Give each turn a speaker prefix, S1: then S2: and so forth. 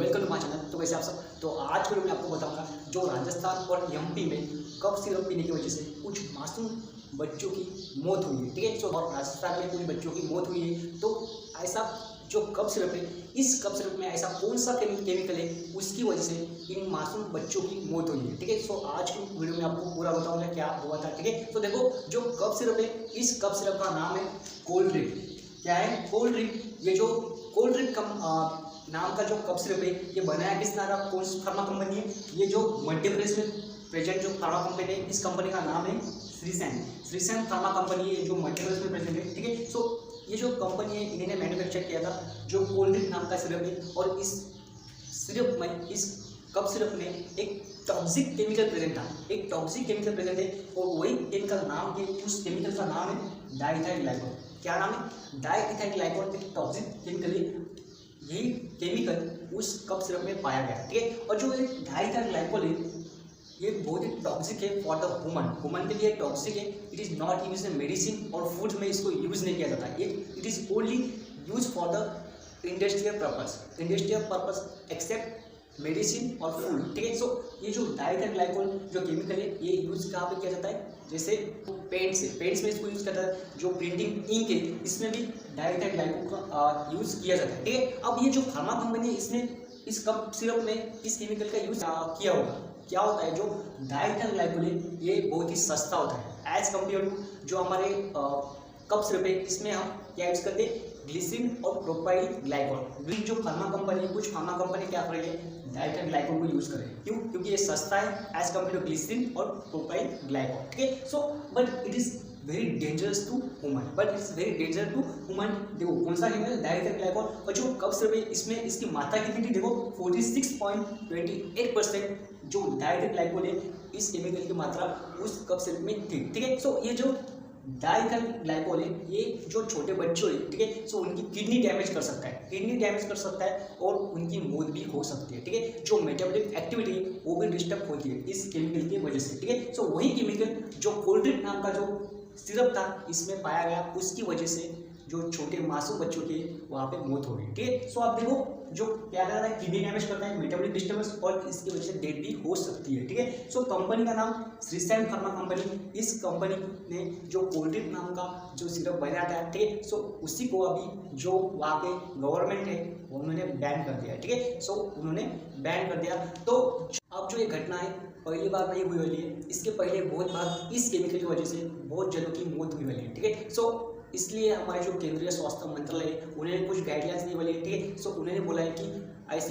S1: Welcome to my channel. तो वैसे आप सब, तो आज के वीडियो में आपको बताऊंगा जो राजस्थान और एमपी में कफ सिरप पीने की वजह से कुछ मासूम बच्चों की मौत हुई है। ठीक है, तो राजस्थान में कुछ बच्चों की मौत हुई है। तो ऐसा जो कफ सिरप है, इस कफ सिरप में ऐसा कौन सा केमिकल है उसकी वजह से इन मासूम बच्चों की मौत हुई है। ठीक है, सो आज की वीडियो में आपको पूरा बताऊंगा क्या हुआ था। ठीक है, तो देखो जो कफ सिरप है, इस कफ सिरप का नाम है कोल्ड ड्रिंक। क्या है? Cold drink. ये जो कोल्ड ड्रिंक नाम का जो कफ सिरप है, ये बनाया किस नाम का, कौन सी फार्मा कंपनी है? ये जो मध्य प्रदेश में प्रेजेंट जो फार्मा कंपनी है, इस कंपनी का नाम है श्रीसेन फार्मा कंपनी है, जो मध्य प्रदेश में प्रेजेंट है। ठीक है, सो ये जो कंपनी है, इन्होंने मैन्युफैक्चर किया था जो कोल्ड ड्रिंक नाम का सिरप है, और इस सिरप में, इस कफ सिरप में एक टॉक्सिक केमिकल प्रेजेंट था। एक टॉक्सिक केमिकल प्रेजेंट है, और वही केमिकल नाम है, उस केमिकल का नाम है डाइइथाइल ग्लाइकोल। क्या नाम है? Diethyl glycol. एक टॉक्सिक केमिकल है, यही केमिकल उस कफ सिरप में पाया गया। ठीक है, और जो डाइइथाइल ग्लाइकोल है, ये बहुत ही टॉक्सिक है फॉर द ह्यूमन के लिए टॉक्सिक है। It is not use in medicine और फूड्स में इसको यूज़ नहीं किया जाता। It is only use for the industrial purpose except medicine और फूड। ठीक है, सो ये जो डाइइथाइल ग्लाइकोल जो केमिकल है, ये यूज़ कहाँ पे किया जाता है? जैसे पेंट्स में इसको यूज़ करता है। जो प्रिंटिंग इंक है, इसमें भी डाइइथाइल ग्लाइकोल का यूज़ किया जाता है। ठीक है, अब ये जो फार्मा कंपनी है, इसने इस कफ सिरप में इस केमिकल का यूज़ किया होगा। क्या होता है? जो डाइइथाइल ग्लाइकोल है, ये बहुत ही सस्ता होता है एज कम्पेयर टू जो हमारे कफ सिरप है, इसमें हम क्या यूज़ करते हैं? ग्लिसरीन और प्रोपाइल ग्लाइकोल। जो फार्मा कंपनी, कुछ फार्मा कंपनी क्या कर रही है? डाइइथाइल ग्लाइकोल को यूज़ करें। क्यों? क्योंकि ये सस्ता है एज कम्पेयर टू ग्लिसरीन और प्रोपाइल ग्लाइकोल। ठीक है, so but it is very dangerous to human. देखो कौन सा केमिकल? Diethyl glycol. और जो कफ सिरप है, इसमें इसकी मात्रा कितनी थी? देखो 46.28% जो डाइइथाइल ग्लाइकोल है, इस केमिकल की मात्रा उस कफ सिरप में थी। ठीक है, सो ये जो डाइइथाइल ग्लाइकोल है, ये जो छोटे बच्चों है, ठीक है, सो उनकी किडनी डैमेज कर सकता है और उनकी मौत भी हो सकती है। ठीक है, जो मेटाबॉलिक एक्टिविटी है वो भी डिस्टर्ब होती है इस केमिकल की वजह से। ठीक है, सो वही केमिकल जो कोल्ड ड्रिंक नाम का जो सिरप था, इसमें पाया गया, उसकी वजह से जो छोटे मासूम बच्चों की वहाँ पे मौत हो गई। ठीक है, सो आप देखो जो क्या कर रहा है, किडनी डैमेज करता है, मेटाबॉलिक डिस्टर्बेंस, और इसकी वजह से डेथ भी हो सकती है। ठीक है, सो कंपनी का नाम श्रीसेन फार्मा कंपनी। इस कंपनी ने जो कोल्ड ड्रिंक नाम का जो सिरप बनाया था, ठीक है, सो उसी को अभी जो वहाँ पे गवर्नमेंट है उन्होंने बैन कर दिया। ठीक है, सो उन्होंने बैन कर दिया। तो अब जो ये घटना है, पहली बार नहीं हुई वाली है, इसके पहले बहुत बार इस केमिकल की वजह से बहुत जनों की मौत हुई वाली है। ठीक है, सो इसलिए हमारे जो केंद्रीय स्वास्थ्य मंत्रालय है, उन्होंने कुछ गाइडलाइंस दी वाली है। ठीक है, सो उन्होंने बोला है कि ऐसे